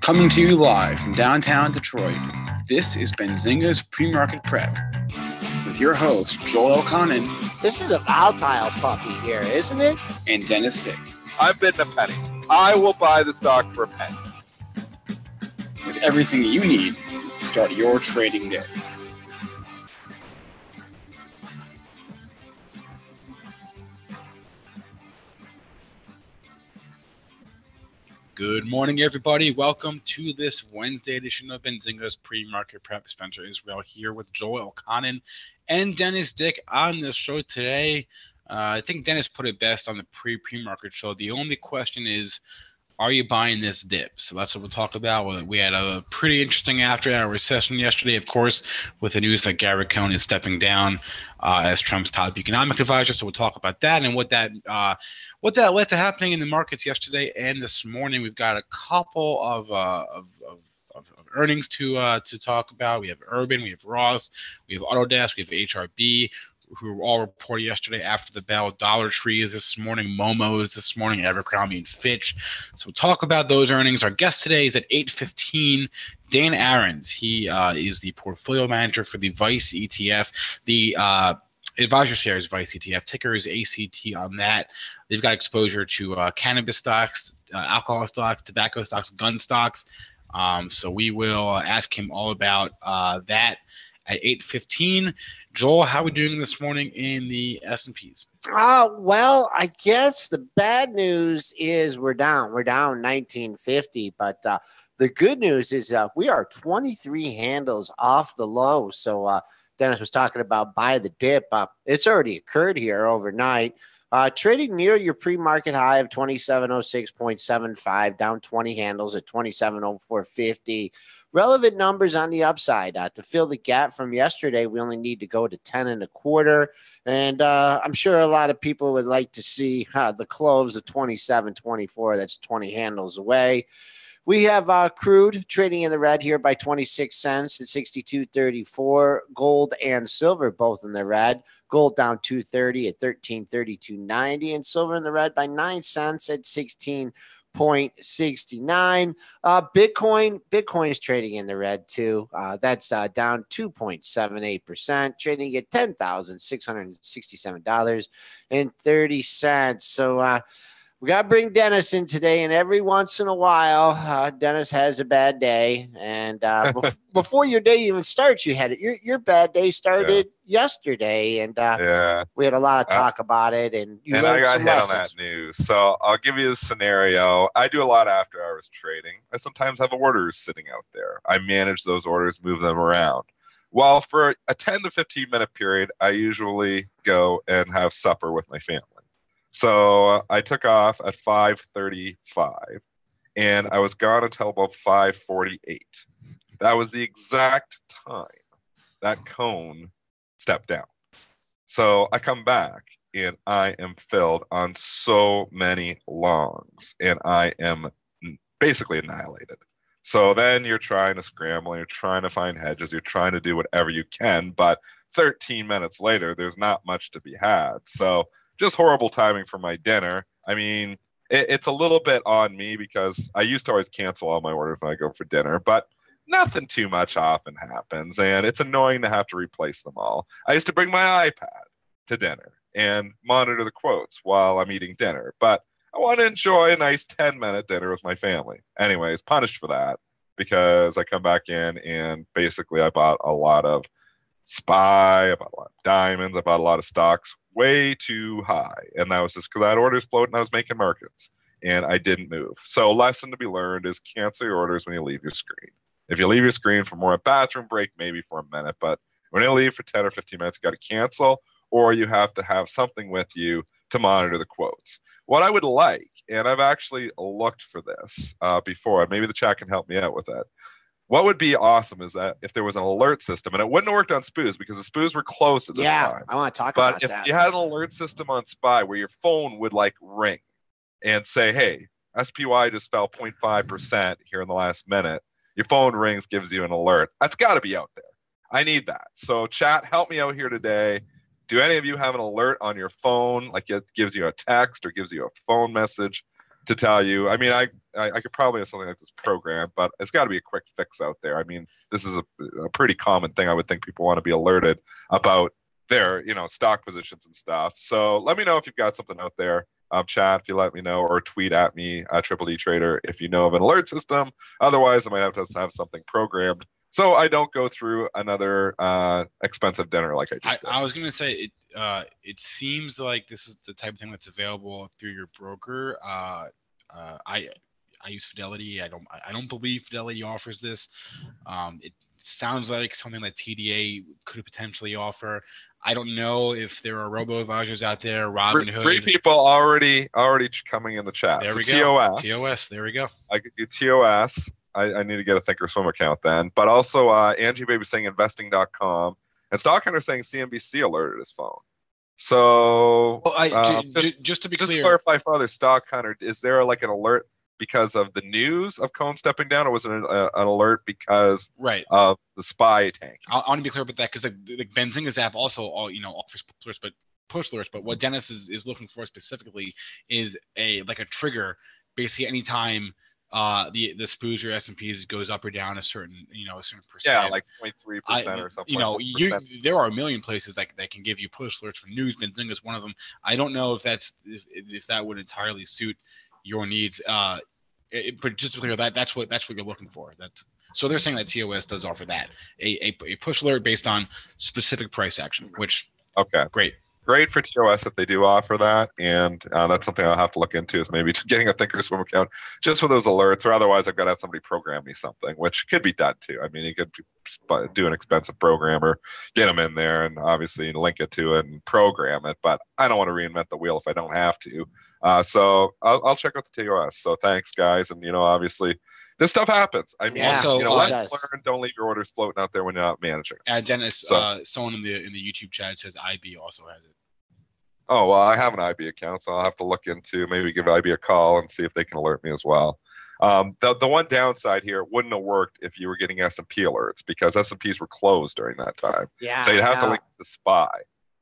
Coming to you live from downtown Detroit, this is Benzinga's Pre-Market Prep with your host, Joel Elconin. This is a volatile puppy here, isn't it? And Dennis Dick. I'm bidding a penny. I will buy the stock for a penny. With everything you need to start your trading day. Good morning, everybody. Welcome to this Wednesday edition of Benzinga's Pre-Market Prep. Spencer Israel here with Joel Elconin and Dennis Dick on the show today. I think Dennis put it best on the pre-market show. The only question is, are you buying this dip? So that's what we'll talk about. We had a pretty interesting after-hour session yesterday, of course, with the news that Gary Cohn is stepping down as Trump's top economic advisor. So we'll talk about that and what that led to happening in the markets yesterday and this morning. We've got a couple of earnings to talk about. We have URBN, we have ROST, we have Autodesk, we have HRB, who all reported yesterday after the bell. Dollar Tree is this morning, Momo is this morning, Abercrombie and Fitch. So we'll talk about those earnings. Our guest today is at 8:15, Dan Ahrens. He is the portfolio manager for the Vice ETF, the AdvisorShares Vice ETF. Ticker is ACT on that. They've got exposure to cannabis stocks, alcohol stocks, tobacco stocks, gun stocks. So we will ask him all about that at 8:15. Joel, how are we doing this morning in the S&Ps? Well, I guess the bad news is we're down. We're down 1950, but the good news is we are 23 handles off the low. So Dennis was talking about buy the dip. It's already occurred here overnight. Trading near your pre-market high of 2706.75, down 20 handles at 2704.50. Relevant numbers on the upside. To fill the gap from yesterday, we only need to go to 10.25. And I'm sure a lot of people would like to see the close of 27.24. That's 20 handles away. We have crude trading in the red here by 26 cents at 62.34. Gold and silver both in the red. Gold down 2.30 at 13.32.90, and silver in the red by 9 cents at 16.69. Bitcoin is trading in the red too. That's down 2.78%, trading at $10,667.30. So we got to bring Dennis in today, and every once in a while, Dennis has a bad day. And before your day even starts, you had it. Your bad day started yesterday, and we had a lot of talk about it. And I got hit on that news. So I'll give you a scenario. I do a lot of after-hours trading. I sometimes have orders sitting out there. I manage those orders, move them around. Well, for a 10 to 15-minute period, I usually go and have supper with my family. So I took off at 5:35, and I was gone until about 5:48. That was the exact time that Cohn stepped down. So I come back, and I am filled on so many longs, and I am basically annihilated. So then you're trying to scramble, you're trying to find hedges, you're trying to do whatever you can, but 13 minutes later, there's not much to be had. So just horrible timing for my dinner. I mean, it's a little bit on me because I used to always cancel all my orders when I go for dinner, but nothing too much often happens, and it's annoying to have to replace them all. I used to bring my iPad to dinner and monitor the quotes while I'm eating dinner, but I want to enjoy a nice 10-minute dinner with my family. Anyways, punished for that because I come back in and basically I bought a lot of SPY, I bought a lot of diamonds, I bought a lot of stocks way too high, and that was just because I had orders floating and I was making markets and I didn't move. So lesson to be learned is cancel your orders when you leave your screen. If you leave your screen for more a bathroom break, maybe for a minute, but when you leave for 10 or 15 minutes, you got to cancel, or you have to have something with you to monitor the quotes. What I would like, and I've actually looked for this before, maybe the chat can help me out with that. What would be awesome is that if there was an alert system, and it wouldn't have worked on SPOOs because the SPOOs were closed at this time. I want to talk about that. But if you had an alert system on SPY where your phone would like ring and say, hey, SPY just fell 0.5% here in the last minute, your phone rings, gives you an alert. That's got to be out there. I need that. So chat, help me out here today. Do any of you have an alert on your phone? Like it gives you a text or gives you a phone message to tell you. I mean, I could probably have something like this programmed, but it's got to be a quick fix out there. I mean, this is a pretty common thing. I would think people want to be alerted about their, stock positions and stuff. So let me know if you've got something out there. Chat if you let me know, or tweet at me at Triple D Trader if you know of an alert system. Otherwise, I might have to have something programmed so I don't go through another expensive dinner like I just did. I was going to say it seems like this is the type of thing that's available through your broker. I use Fidelity. I don't believe Fidelity offers this. It sounds like something that TDA could potentially offer. I don't know if there are robo-advisors out there. Robinhood. Three people already coming in the chat. There so we go. TOS. There we go. I could do TOS. I need to get a Thinkorswim account then. But also Angie Baby saying investing.com. And Stock Hunter saying CNBC alerted his phone. So just to be clear. Just to clarify for other Stock Hunter, is there like an alert because of the news of Cohn stepping down, or was it an alert because of the spy tank? I want to be clear about that because the Benzinga's app also offers push alerts, but what Dennis is looking for specifically is a trigger. Basically, anytime the SPOOs or S&Ps goes up or down a certain percent. Yeah, like 0.3% or something. There are a million places that can give you push alerts for news. Benzinga is one of them. I don't know if that would entirely suit your needs. But just to be clear, that's what you're looking for. So they're saying that TOS does offer that a push alert based on specific price action, which great for TOS if they do offer that, and that's something I'll have to look into, is maybe getting a Thinkorswim account just for those alerts, or otherwise I've got to have somebody program me something, which could be done too. I mean, you could do an expensive programmer, get them in there, and obviously link it to it and program it, but I don't want to reinvent the wheel if I don't have to. So I'll check out the TOS. So thanks, guys, and obviously this stuff happens. I mean, lesson learned. Don't leave your orders floating out there when you're not managing. Dennis, someone in the YouTube chat says IB also has it. Oh, well, I have an IB account, so I'll have to look into, maybe give IB a call and see if they can alert me as well. The one downside here, it wouldn't have worked if you were getting S&P alerts, because S&Ps were closed during that time. Yeah, so you'd have to link the SPY.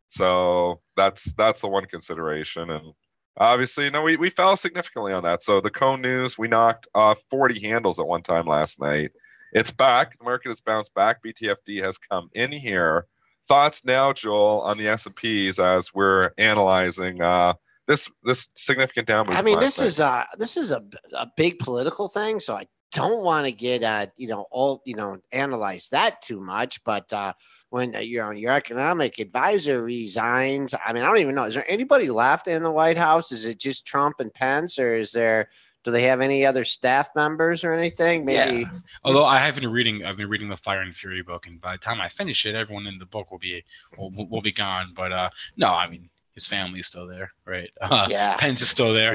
So that's the one consideration. And obviously, we fell significantly on that. So the Cohn news, we knocked off 40 handles at one time last night. It's back. The market has bounced back. BTFD has come in here. Thoughts now, Joel, on the S&Ps as we're analyzing this significant downmove? I mean, this is a big political thing, so I don't want to get analyze that too much. But when your economic advisor resigns, I mean, I don't even know. Is there anybody left in the White House? Is it just Trump and Pence, or do they have any other staff members or anything? Maybe. Yeah. Although I've been reading the Fire and Fury book, and by the time I finish it, everyone in the book will be gone. But no, I mean, his family's still there, right? Pence is still there.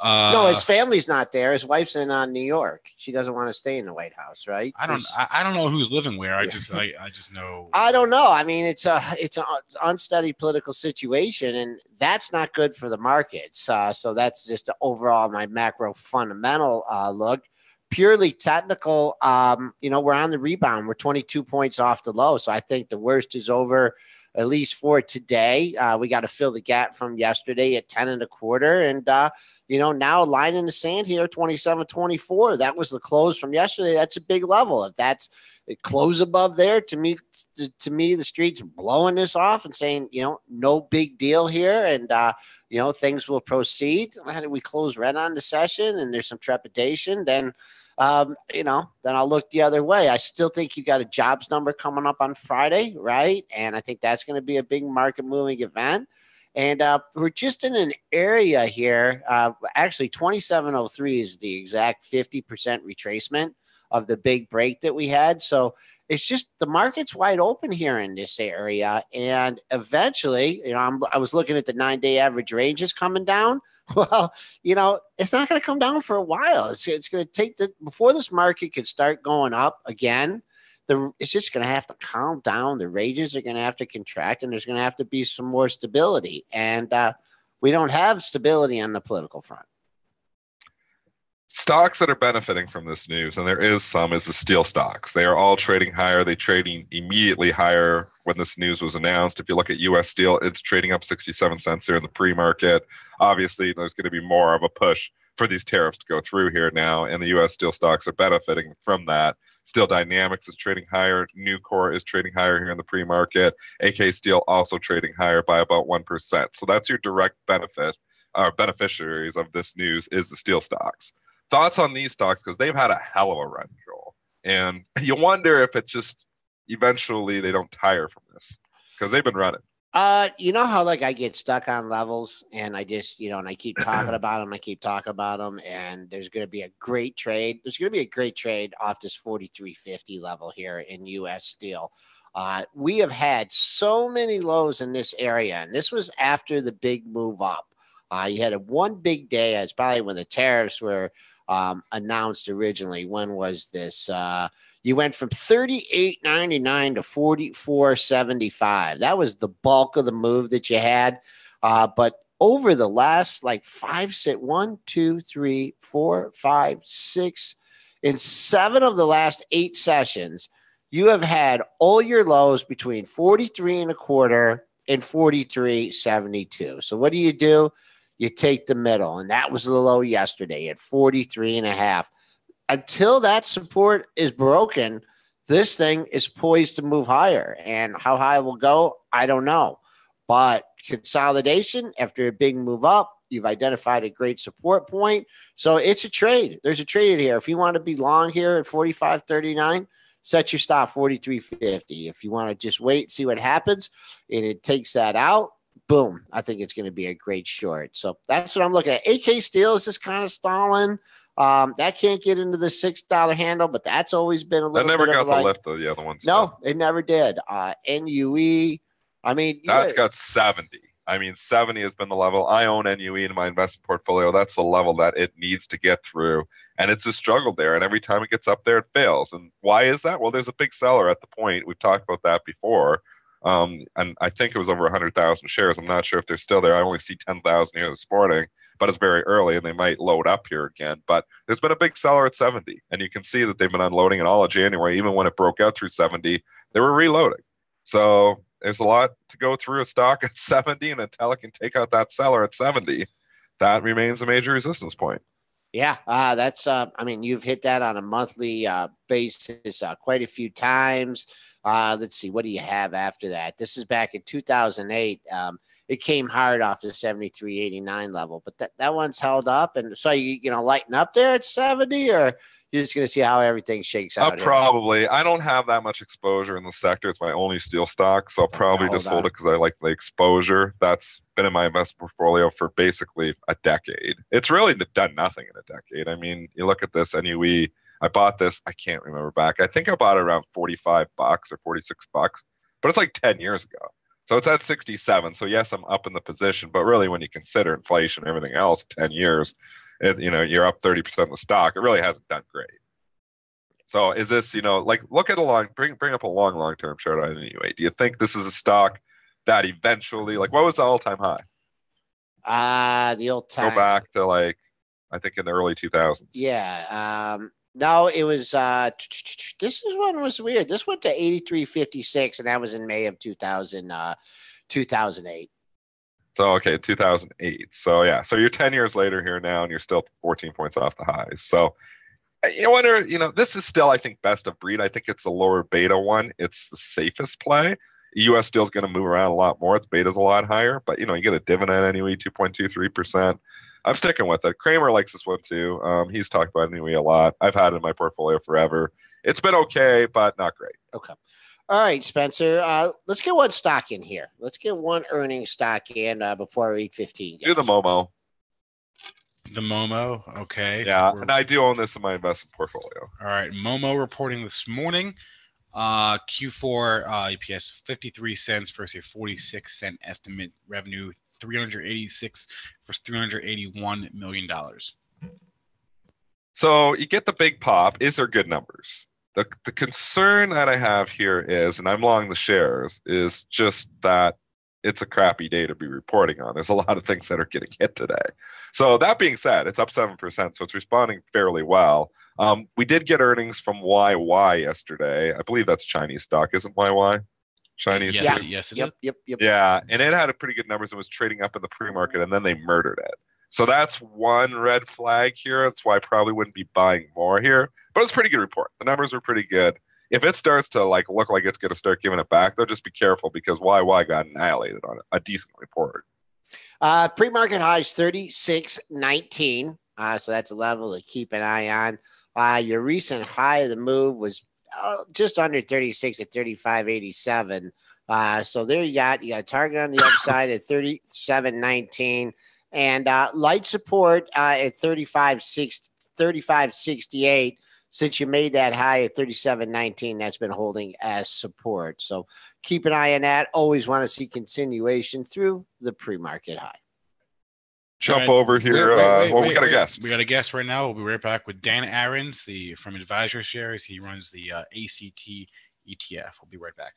No, his family's not there. His wife's in New York. She doesn't want to stay in the White House, right? I don't know who's living where. I just know. I don't know. I mean, it's an unsteady political situation, and that's not good for the markets. So that's just overall my macro fundamental look. Purely technical, we're on the rebound. We're 22 points off the low. So I think the worst is over, at least for today. We got to fill the gap from yesterday at 10 1/4. And, now line in the sand here, 27.24. That was the close from yesterday. That's a big level. If that's a close above there, to me, the street's blowing this off and saying, no big deal here. And, things will proceed. We close right on the session and there's some trepidation. Then I'll look the other way. I still think you got a jobs number coming up on Friday, right? And I think that's going to be a big market moving event. And we're just in an area here. Actually, 2703 is the exact 50% retracement of the big break that we had. So it's just the market's wide open here in this area. And eventually, I was looking at the 9-day average ranges coming down. Well, it's not going to come down for a while. It's going to take before this market can start going up again. It's just going to have to calm down. The ranges are going to have to contract, and there's going to have to be some more stability. And we don't have stability on the political front. Stocks that are benefiting from this news, and there is some, is the steel stocks. They are all trading higher. They trading immediately higher when this news was announced. If you look at U.S. Steel, it's trading up 67 cents here in the pre-market. Obviously, there's going to be more of a push for these tariffs to go through here now, and the U.S. steel stocks are benefiting from that. Steel Dynamics is trading higher. Nucor is trading higher here in the pre-market. AK Steel also trading higher by about 1%. So that's your direct benefit, beneficiaries of this news is the steel stocks. Thoughts on these stocks, because they've had a hell of a run, Joel. And you wonder if it just eventually they don't tire from this, because they've been running. You know how like I get stuck on levels and I just, and I keep talking about them, and there's going to be a great trade. There's going to be a great trade off this 43.50 level here in US Steel. We have had so many lows in this area, and this was after the big move up. You had one big day. It's probably when the tariffs were announced originally. When was this? You went from $38.99 to $44.75. That was the bulk of the move that you had. But over the last like 1, 2, 3, 4, 5, 6, in 7 of the last 8 sessions, you have had all your lows between 43.25 and 43.72. So what do? You take the middle, and that was the low yesterday at 43.5. Until that support is broken, this thing is poised to move higher. And how high it will go, I don't know. But consolidation after a big move up, you've identified a great support point. So it's a trade. There's a trade here. If you want to be long here at 45.39, set your stop 43.50. If you want to just wait and see what happens, and it takes that out, boom, I think it's going to be a great short. So that's what I'm looking at. AK Steel is just kind of stalling. That can't get into the $6 handle, but that's always been a little. That never got the lift of the other ones. No, it never did. NUE, I mean, that's got 70. I mean, 70 has been the level. I own NUE in my investment portfolio. That's the level that it needs to get through, and it's a struggle there. And every time it gets up there, it fails. And why is that? Well, there's a big seller at the point. We've talked about that before. And I think it was over 100,000 shares. I'm not sure if they're still there. I only see 10,000 here this morning, but it's very early and they might load up here again. But there's been a big seller at 70, and you can see that they've been unloading in all of January. Even when it broke out through 70, they were reloading. So there's a lot to go through a stock at 70, and until it can take out that seller at 70, that remains a major resistance point. Yeah, that's, I mean, you've hit that on a monthly basis quite a few times. Let's see, what do you have after that? This is back in 2008. It came hard off the 73.89 level, but that one's held up. And so you lighten up there at 70, or you're just going to see how everything shakes out? Probably. I don't have that much exposure in the sector. It's my only steel stock, so I'll probably just hold it because I like the exposure. That's been in my investment portfolio for basically a decade. It's really done nothing in a decade. I mean, you look at this NUE. I bought this, I can't remember back. I think I bought it around $45 or $46, but it's like 10 years ago. So it's at 67. So yes, I'm up in the position, but really when you consider inflation and everything else, 10 years, you're up 30% of the stock. It really hasn't done great. So is this, look at bring up a long-term chart on anyway. Do you think this is a stock that eventually, what was the all-time high? The old time. Go back to I think in the early 2000s. Yeah. No, it was, this one was weird. This went to 83.56, and that was in May of 2008. So, okay, 2008. So, yeah. So you're 10 years later here now, and you're still 14 points off the highs. So, you wonder, this is still, I think, best of breed. I think it's the lower beta one. It's the safest play. U.S. Steel's going to move around a lot more. Its beta's a lot higher, but, you get a dividend anyway, 2.23%. I'm sticking with it. Kramer likes this one too. He's talked about it anyway a lot. I've had it in my portfolio forever. It's been okay, but not great. Okay. All right, Spencer. Let's get one stock in here. Let's get one earnings stock in before 8:15. Do the Momo. The Momo, okay. Yeah, and I do own this in my investment portfolio. All right, Momo reporting this morning. Q4 EPS 53 cents versus a 46 cent estimate. Revenue 386 versus $381 million. So you get the big pop. Is there good numbers? The concern that I have here is, and I'm long the shares, is just that it's a crappy day to be reporting on. There's a lot of things that are getting hit today. So that being said, it's up 7%, so it's responding fairly well. We did get earnings from YY yesterday. I believe that's Chinese stock, isn't YY? Chinese. Yes, it is. Yep. Yeah, and it had a pretty good numbers and was trading up in the pre-market, and then they murdered it. So that's one red flag here. That's why I probably wouldn't be buying more here. But it's a pretty good report. The numbers are pretty good. If it starts to like look like it's going to start giving it back, though, just be careful because YY got annihilated on a decent report. Pre-market high is 36.19. So that's a level to keep an eye on. Your recent high of the move was just under 36 at 35.87. So there you got a target on the upside at 37.19 and light support at 35.68. Since you made that high at 37.19, that's been holding as support. So keep an eye on that. Always want to see continuation through the pre-market high. Jump over here. We got a guest. We got a guest right now. We'll be right back with Dan Ahrens, from AdvisorShares. He runs the ACT ETF. We'll be right back.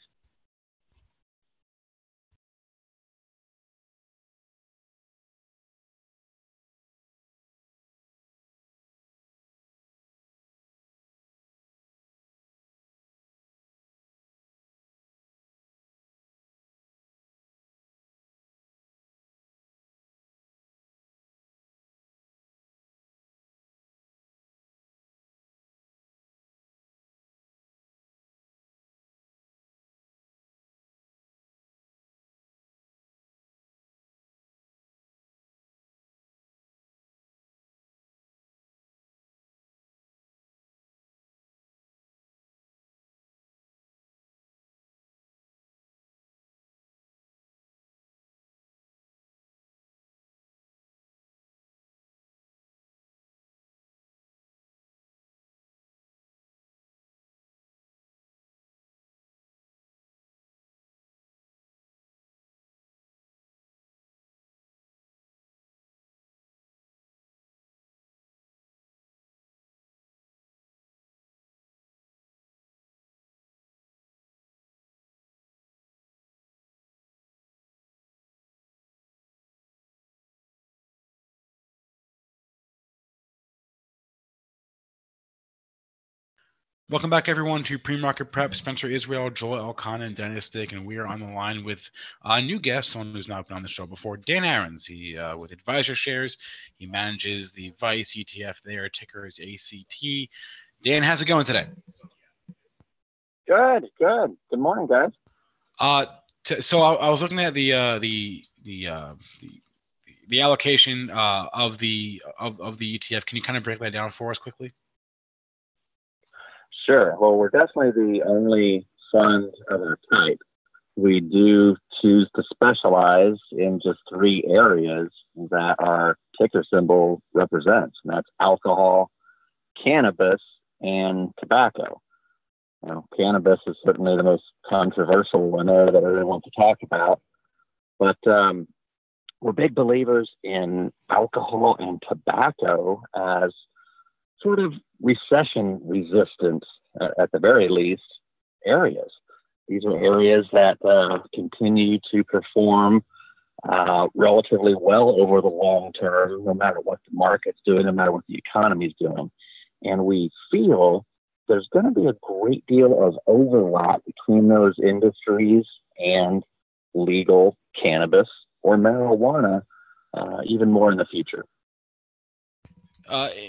Welcome back, everyone, to Pre-Market Prep. Spencer Israel, Joel Elconin, and Dennis Dick, and we are on the line with a new guest, someone who's not been on the show before, Dan Ahrens. He with AdvisorShares. He manages the Vice ETF. Their ticker is ACT. Dan, how's it going today? Good. Good morning, guys. So I was looking at the allocation of the ETF. Can you kind of break that down for us quickly? Sure. Well, we're definitely the only fund of our type. We do choose to specialize in just three areas that our ticker symbol represents, and that's alcohol, cannabis, and tobacco. Cannabis is certainly the most controversial one there that everyone wants to talk about, but we're big believers in alcohol and tobacco as sort of recession resistant, at the very least, areas. These are areas that continue to perform relatively well over the long term, no matter what the market's doing, no matter what the economy's doing. And we feel there's going to be a great deal of overlap between those industries and legal cannabis or marijuana, even more in the future.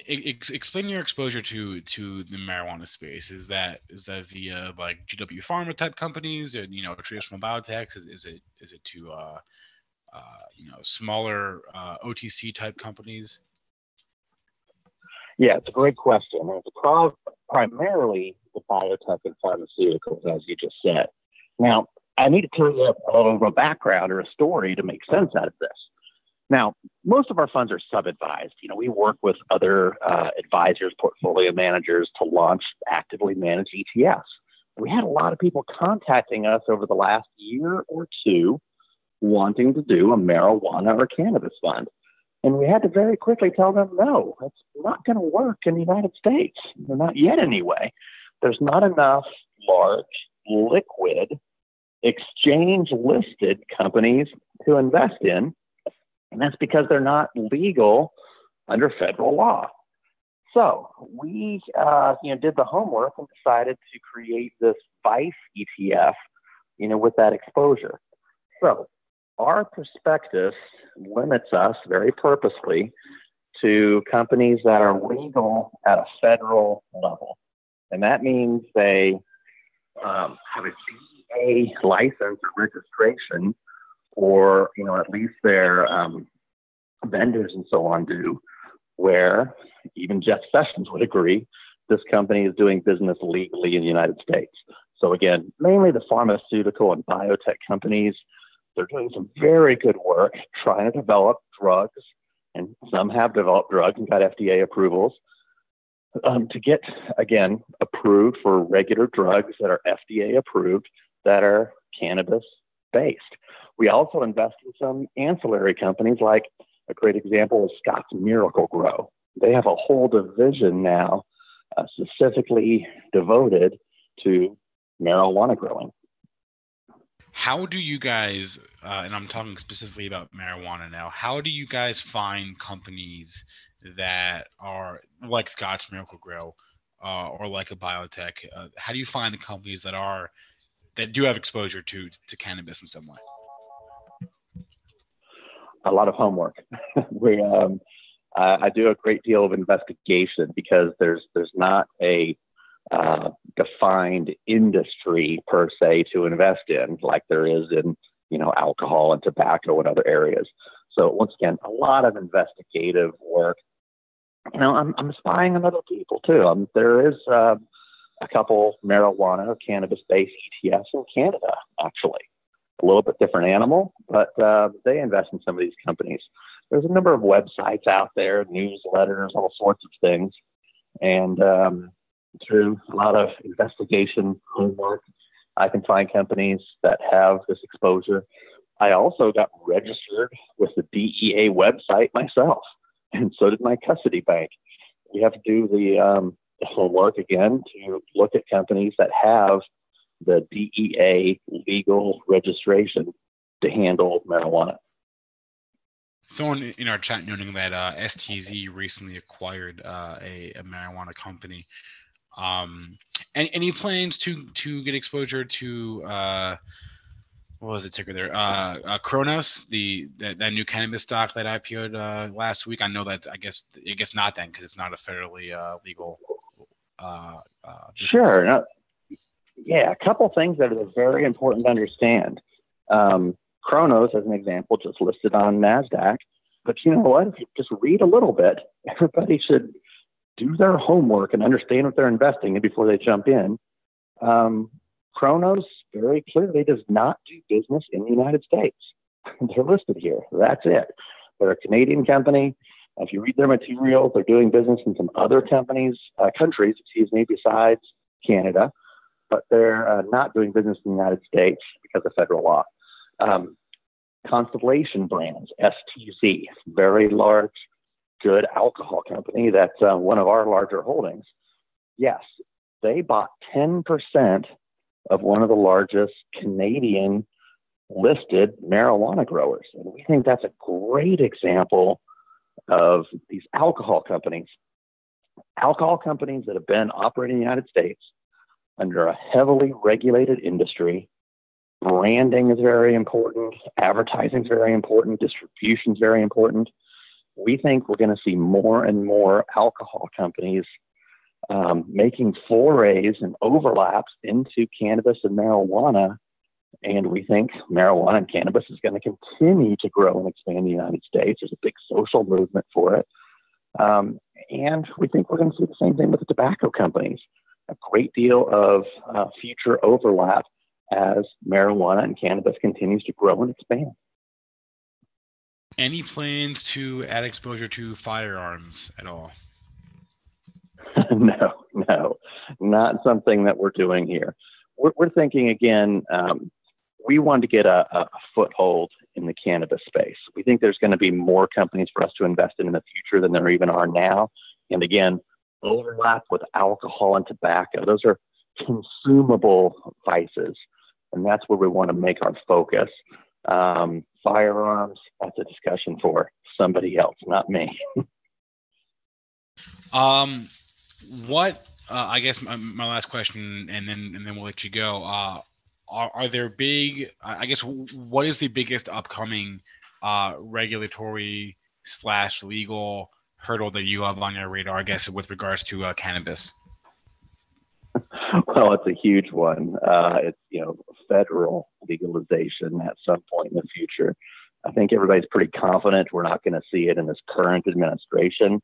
Explain your exposure to the marijuana space. Is that via like GW Pharma type companies, or traditional biotechs? Is it to smaller OTC type companies? Yeah, it's a great question. It's primarily the biotech and pharmaceuticals, as you just said. Now, I need to tell you a little of a background or a story to make sense out of this. Now, most of our funds are sub-advised. We work with other advisors, portfolio managers to launch actively managed ETFs. We had a lot of people contacting us over the last year or two wanting to do a marijuana or cannabis fund. And we had to very quickly tell them, no, it's not going to work in the United States. Not yet anyway. There's not enough large, liquid, exchange-listed companies to invest in. And that's because they're not legal under federal law. So we did the homework and decided to create this Vice ETF, with that exposure. So our prospectus limits us very purposely to companies that are legal at a federal level. And that means they have a DEA license or registration, or, at least their vendors and so on do, where even Jeff Sessions would agree this company is doing business legally in the United States. So again, mainly the pharmaceutical and biotech companies, they're doing some very good work trying to develop drugs, and some have developed drugs and got FDA approvals to get, again, approved for regular drugs that are FDA approved that are cannabis based. We also invest in some ancillary companies, like a great example is Scott's Miracle-Gro. They have a whole division now specifically devoted to marijuana growing. How do you guys, and I'm talking specifically about marijuana now, how do you guys find companies that are like Scott's Miracle-Gro or like a biotech? How do you find the companies that do have exposure to cannabis in some way? A lot of homework. I do a great deal of investigation because there's not a defined industry per se to invest in like there is in alcohol and tobacco and other areas. So once again, a lot of investigative work. I'm spying on other people too. There is a couple marijuana or cannabis-based ETFs in Canada, actually. A little bit different animal, but they invest in some of these companies. There's a number of websites out there, newsletters, all sorts of things. And through a lot of investigation homework, I can find companies that have this exposure. I also got registered with the DEA website myself, and so did my custody bank. We have to do the homework again to look at companies that have the DEA legal registration to handle marijuana. Someone in our chat noting that STZ recently acquired a marijuana company. Any plans to get exposure to what was the ticker there? Kronos, that new cannabis stock that IPO'd last week. I know that I guess not then, because it's not a federally legal. Sure. No, yeah, a couple things that are very important to understand. Kronos, as an example, just listed on NASDAQ. But you know what? If you just read a little bit, everybody should do their homework and understand what they're investing in before they jump in. Kronos very clearly does not do business in the United States. They're listed here. That's it. They're a Canadian company. If you read their materials, they're doing business in some other countries, besides Canada, but they're not doing business in the United States because of federal law. Constellation Brands, STZ, very large, good alcohol company. That's one of our larger holdings. Yes, they bought 10% of one of the largest Canadian listed marijuana growers. And we think that's a great example of these alcohol companies. Alcohol companies that have been operating in the United States under a heavily regulated industry. Branding is very important. Advertising is very important. Distribution is very important. We think we're going to see more and more alcohol companies making forays and overlaps into cannabis and marijuana. And we think marijuana and cannabis is going to continue to grow and expand in the United States. There's a big social movement for it. And we think we're going to see the same thing with the tobacco companies. A great deal of future overlap as marijuana and cannabis continues to grow and expand. Any plans to add exposure to firearms at all? No, not something that we're doing here. We're thinking, again, we want to get a foothold in the cannabis space. We think there's going to be more companies for us to invest in the future than there even are now. And again, overlap with alcohol and tobacco. Those are consumable vices. And that's where we want to make our focus. Firearms, that's a discussion for somebody else, not me. What I guess my last question, and then we'll let you go. are there big? I guess what is the biggest upcoming regulatory / legal hurdle that you have on your radar? I guess with regards to cannabis. Well, it's a huge one. It's federal legalization at some point in the future. I think everybody's pretty confident we're not going to see it in this current administration,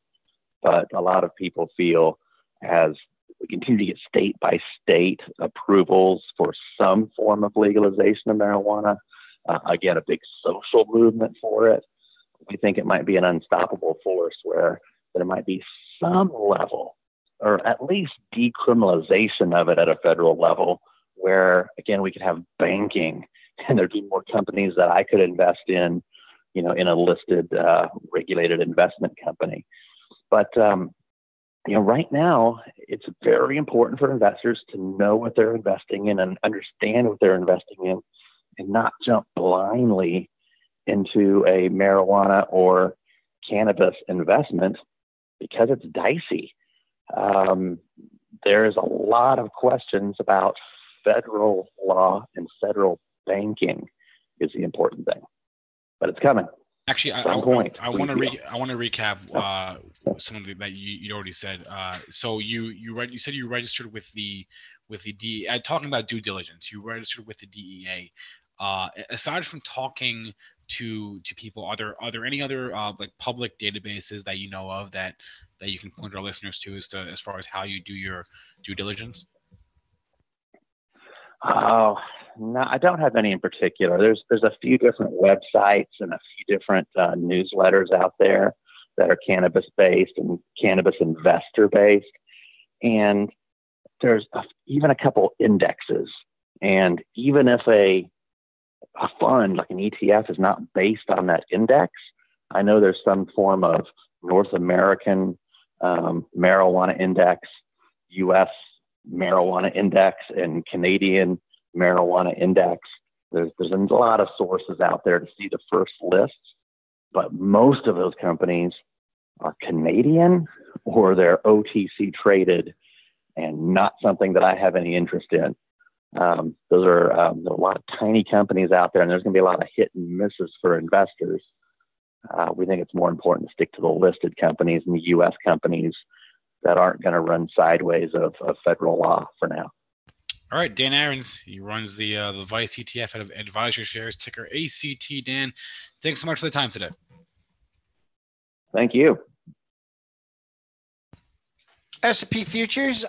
but a lot of people feel as we continue to get state by state approvals for some form of legalization of marijuana, again, a big social movement for it. We think it might be an unstoppable force where there might be some level or at least decriminalization of it at a federal level where, again, we could have banking and there'd be more companies that I could invest in, in a listed, regulated investment company. But, right now it's very important for investors to know what they're investing in and understand what they're investing in and not jump blindly into a marijuana or cannabis investment because it's dicey. There's a lot of questions about federal law and federal banking is the important thing, but it's coming. Actually, I want to recap something that you already said. So you said you registered with the DEA. Talking about due diligence, you registered with the DEA. Aside from talking to people, are there any other like public databases that you know of that you can point our listeners to as far as how you do your due diligence? Oh, no, I don't have any in particular. There's a few different websites and a few different newsletters out there that are cannabis based and cannabis investor based, and there's even a couple indexes. And even if a fund like an ETF is not based on that index, I know there's some form of North American marijuana index, U.S. marijuana index, and Canadian marijuana index. There's a lot of sources out there to see the first lists, but most of those companies are Canadian or they're OTC traded and not something that I have any interest in. Those are there are a lot of tiny companies out there, and there's going to be a lot of hit and misses for investors. We think it's more important to stick to the listed companies and the U.S. companies that aren't going to run sideways of federal law for now. All right, Dan Ahrens, he runs the Vice ETF out of AdvisorShares, ticker ACT. Dan, thanks so much for the time today. Thank you. S&P futures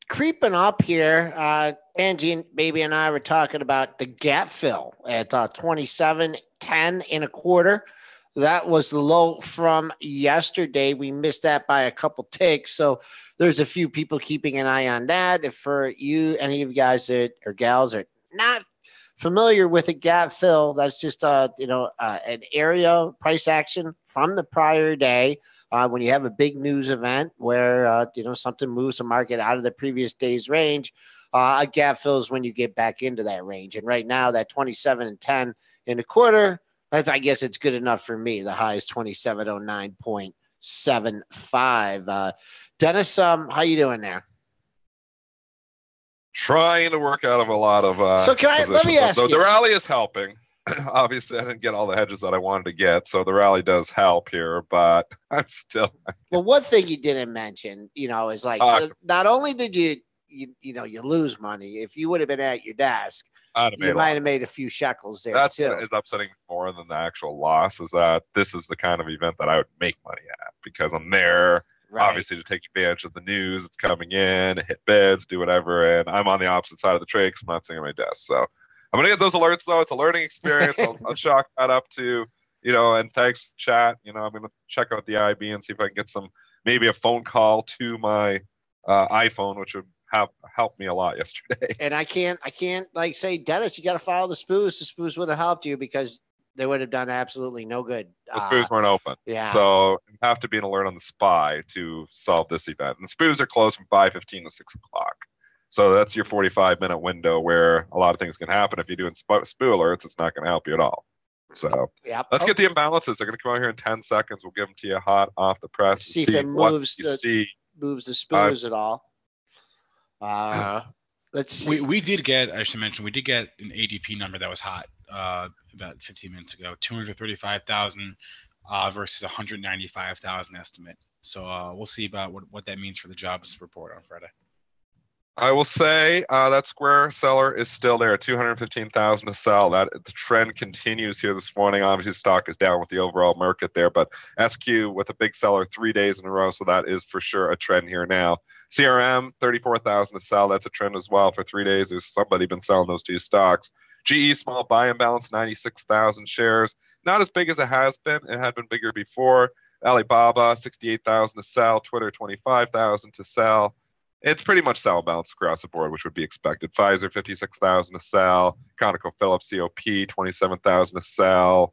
creeping up here. Angie and Baby and I were talking about the gap fill at 27.10 1/4. That was the low from yesterday. We missed that by a couple ticks. So there's a few people keeping an eye on that. If for you, any of you guys or gals are not familiar with a gap fill, that's just an area price action from the prior day. When you have a big news event where something moves the market out of the previous day's range, a gap fill is when you get back into that range. And right now, that 27.10 1/4. I guess it's good enough for me. The high is 2709.75. Dennis, how you doing there? Trying to work out of a lot of so let me ask you. The rally is helping. Obviously, I didn't get all the hedges that I wanted to get, so the rally does help here, but I'm still. Well, one thing you didn't mention, is like not only did you lose money, if you would have been at your desk, you might have made a few shekels there. That's too. What is upsetting more than the actual loss is that this is the kind of event that I would make money at because I'm there, obviously, to take advantage of the news. It's coming in, hit bids, do whatever, and I'm on the opposite side of the trade because I'm not sitting at my desk. So I'm gonna get those alerts though. It's a learning experience. I'll chalk that up to and thanks chat. I'm gonna check out the IB and see if I can get maybe a phone call to my iPhone, which would have helped me a lot yesterday. And I can't like say, Dennis, you got to follow the spoos. The spoos would have helped you because they would have done absolutely no good. The spoos weren't open. Yeah. So you have to be an alert on the SPY to solve this event. And the spoos are closed from 5:15 to 6 o'clock. So that's your 45-minute window where a lot of things can happen. If you're doing spoo alerts, it's not going to help you at all. So let's get the imbalances. They're going to come out here in 10 seconds. We'll give them to you hot off the press. See if it moves the spoos at all. Let's see. We did get, I should mention, we did get an ADP number that was hot about 15 minutes ago. 235,000 versus 195,000 estimate. So we'll see about what that means for the jobs report on Friday. I will say that Square seller is still there, 215,000 to sell. That the trend continues here this morning. Obviously, stock is down with the overall market there, but SQ with a big seller 3 days in a row, so that is for sure a trend here now. CRM 34,000 to sell. That's a trend as well for 3 days. There's somebody been selling those two stocks. GE small buy and balance 96,000 shares, not as big as it has been. It had been bigger before. Alibaba 68,000 to sell. Twitter 25,000 to sell. It's pretty much sell balance across the board, which would be expected. Pfizer, 56,000 to sell. ConocoPhillips, COP, 27,000 to sell.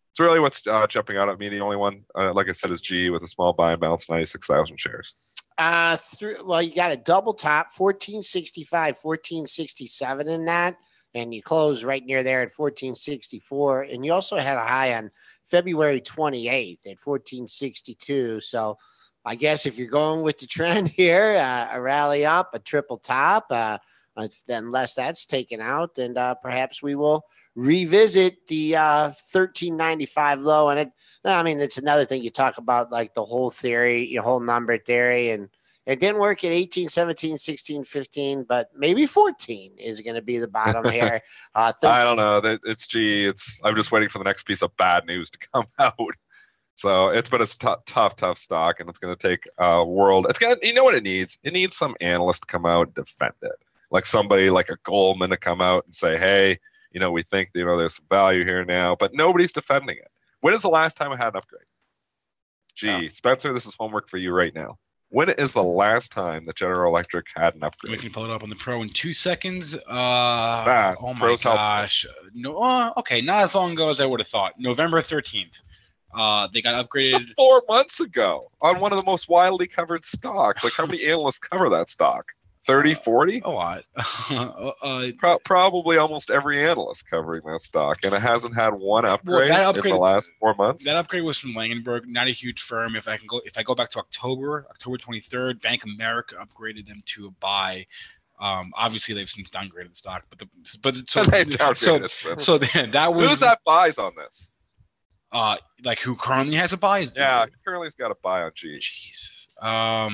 It's really what's jumping out at me. The only one, like I said, is GE with a small buy and balance, 96,000 shares. Well, you got a double top, 1465, 1467 in that, and you close right near there at 1464. And you also had a high on February 28th at 1462. So I guess if you're going with the trend here, a rally up, a triple top, unless that's taken out, then perhaps we will revisit the 1395 low. And it's another thing you talk about, like the whole theory, your whole number theory, and it didn't work at 18, 17, 16, 15, but maybe 14 is going to be the bottom here. I don't know. It's I'm just waiting for the next piece of bad news to come out. So it's been a tough stock, and it's going to take a world. It's got, you know what it needs? It needs some analyst to come out and defend it, like somebody like a Goldman to come out and say, "Hey, we think there's some value here now," but nobody's defending it. When is the last time I had an upgrade? Spencer, this is homework for you right now. When is the last time that General Electric had an upgrade? We can pull it up on the Pro in 2 seconds. Fast. Oh my Pro's gosh! No, okay, not as long ago as I would have thought. November 13th. They got upgraded just 4 months ago on one of the most widely covered stocks. Like, how many analysts cover that stock? 30, 40? A lot. Probably almost every analyst covering that stock, and it hasn't had one upgrade in the last 4 months. That upgrade was from Langenberg, not a huge firm. If I go back to October 23rd, Bank of America upgraded them to a buy. Obviously, they've since downgraded the stock, so that was who's that buys on this? Like who currently has a buy? Currently's got a buy on GE. Jesus. I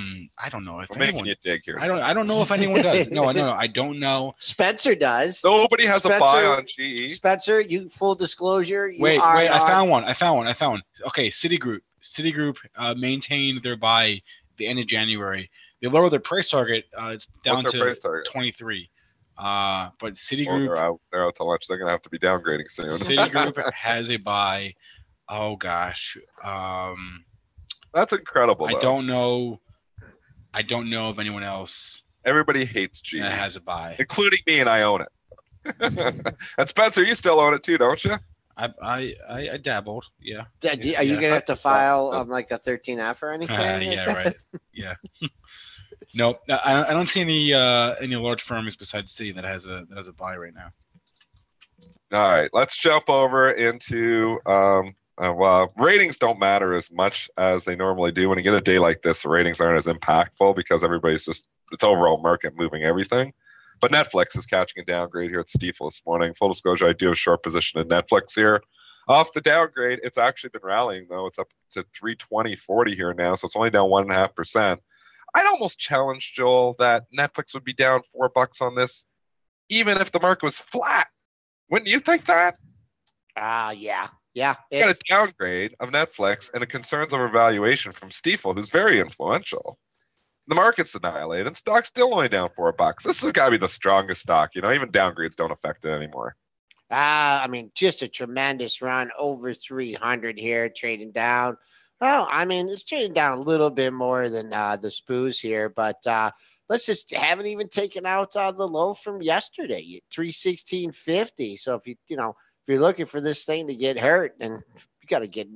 don't know if I'm making you dig here. I don't know if anyone does. No, I don't know. Spencer does. Nobody has a buy on GE. Spencer, you full disclosure. Wait, I found one. Okay, Citigroup maintained their buy at the end of January. They lowered their price target. It's down to 23. But Citigroup, they're out to lunch. They're gonna have to be downgrading soon. Citigroup has a buy. Oh gosh, that's incredible. I don't know of anyone else. Everybody hates GE that has a buy, including me, and I own it. And Spencer, you still own it too, don't you? I dabbled. Yeah. Are you gonna have to file like a 13F or anything? Yeah, right. Yeah. Nope. I don't see any large firms besides Citi that has a buy right now. All right, let's jump over into ratings don't matter as much as they normally do. When you get a day like this, the ratings aren't as impactful because everybody's it's overall market moving everything. But Netflix is catching a downgrade here at Stifel this morning. Full disclosure, I do have a short position in Netflix here. Off the downgrade, it's actually been rallying, though. It's up to 320.40 here now, so it's only down 1.5%. I'd almost challenge, Joel, that Netflix would be down $4 on this, even if the market was flat. Wouldn't you think that? Yeah. You got a downgrade of Netflix and the concerns over valuation from Stifel, who's very influential. The market's annihilated, and stock's still only down $4. This has got to be the strongest stock. Even downgrades don't affect it anymore. Just a tremendous run over 300 here, trading down. Oh, it's trading down a little bit more than the SPOOs here, but let's just haven't even taken out the low from yesterday, 316.50. So if you're looking for this thing to get hurt, then you got to get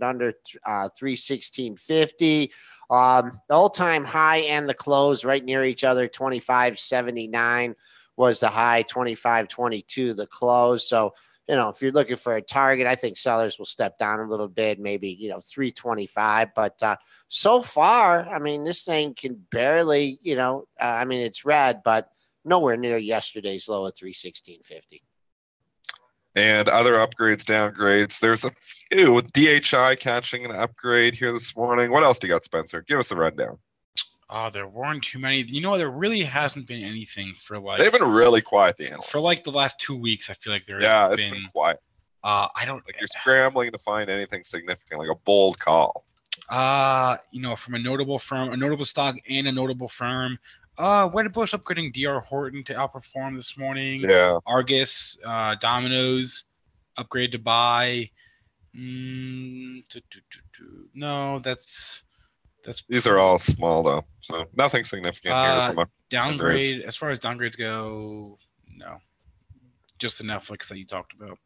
under 316.50. The all-time high and the close right near each other, 25.79 was the high, 25.22 the close. So if you're looking for a target, I think sellers will step down a little bit, maybe, 325. But so far, I mean, this thing can barely, it's red, but nowhere near yesterday's low of 316.50. And other upgrades, downgrades. There's a few with DHI catching an upgrade here this morning. What else do you got, Spencer? Give us the rundown. There weren't too many. There really hasn't been anything for like. They've been really quiet, the analysts. For like the last 2 weeks, I feel like it's been quiet. I don't. Like you're scrambling to find anything significant, like a bold call. From a notable firm, a notable stock, and a notable firm. Wedbush upgrading DR Horton to outperform this morning. Yeah. Argus, Domino's, upgrade to buy. No, that's. These are all small though, so nothing significant here from a downgrade. As far as downgrades go, no, just the Netflix that you talked about.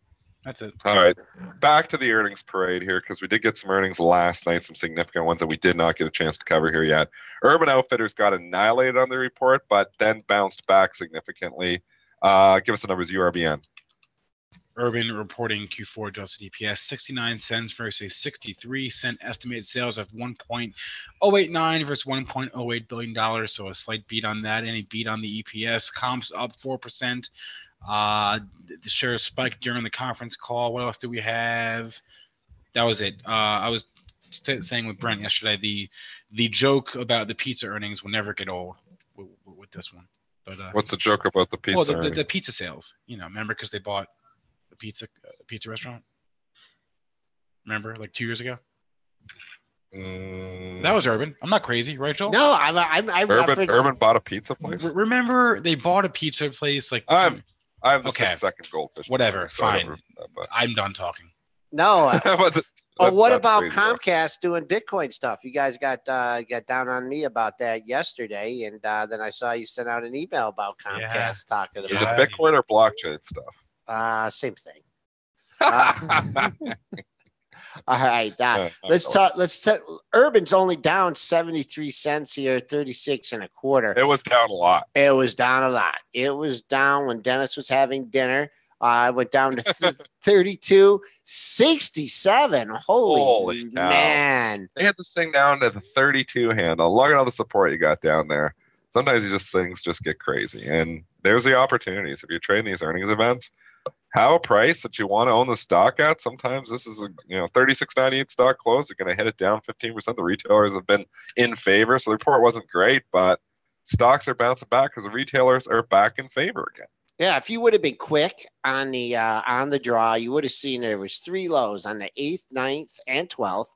That's it. All right, back to the earnings parade here, because we did get some earnings last night, some significant ones that we did not get a chance to cover here yet. Urban Outfitters got annihilated on the report, but then bounced back significantly. Give us the numbers, URBN. Urban reporting Q4 adjusted EPS 69 cents versus 63 cent, estimated sales of 1.089 versus 1.08 billion dollars. So a slight beat on that, and a beat on the EPS. Comps up 4%. The shares spiked during the conference call. What else do we have? That was it. I was saying with Brent yesterday, the joke about the pizza earnings will never get old with this one. But what's the joke about the pizza? Well, the pizza sales. Remember, because they bought a pizza restaurant. Remember, like 2 years ago. That was Urban. I'm not crazy, right, Joel? No, Urban bought a pizza place. Remember, they bought a pizza place like. I'm the 6-second goldfish. Whatever, so fine. I'm done talking. No. What about Comcast though. doing Bitcoin stuff? You guys got down on me about that yesterday, and then I saw you sent out an email about Comcast talking about. Is it Bitcoin or blockchain stuff? Same thing. All right. Let's talk. Urban's only down 73 cents here, 36 and a quarter. It was down a lot. It was down when Dennis was having dinner. I went down to 32.67. Holy man. They had this thing down to the 32 handle. Look at all the support you got down there. Sometimes things just get crazy. And there's the opportunities. If you're trading these earnings events, have a price that you want to own the stock at. Sometimes this is a 36.98 stock close. You're going to hit it down 15%. The retailers have been in favor, so the report wasn't great, but stocks are bouncing back because the retailers are back in favor again. Yeah, if you would have been quick on the draw, you would have seen there was 3 lows on the 8th, 9th, and 12th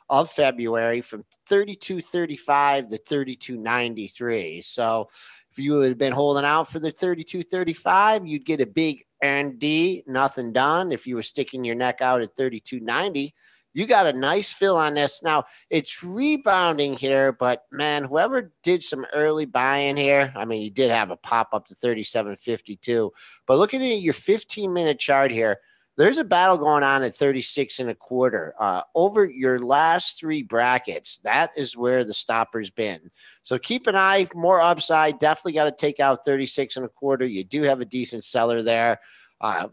of February from 32.35 to 32.93. So if you would have been holding out for the 32.35, you'd get a big ND, nothing done. If you were sticking your neck out at 32.90, you got a nice fill on this. Now, it's rebounding here, but, man, whoever did some early buying here, I mean, you did have a pop up to 37.52. But looking at your 15-minute chart here, there's a battle going on at 36 and a quarter. Over your last 3 brackets, that is where the stopper's been. So keep an eye, more upside. Definitely got to take out 36 and a quarter. You do have a decent seller there.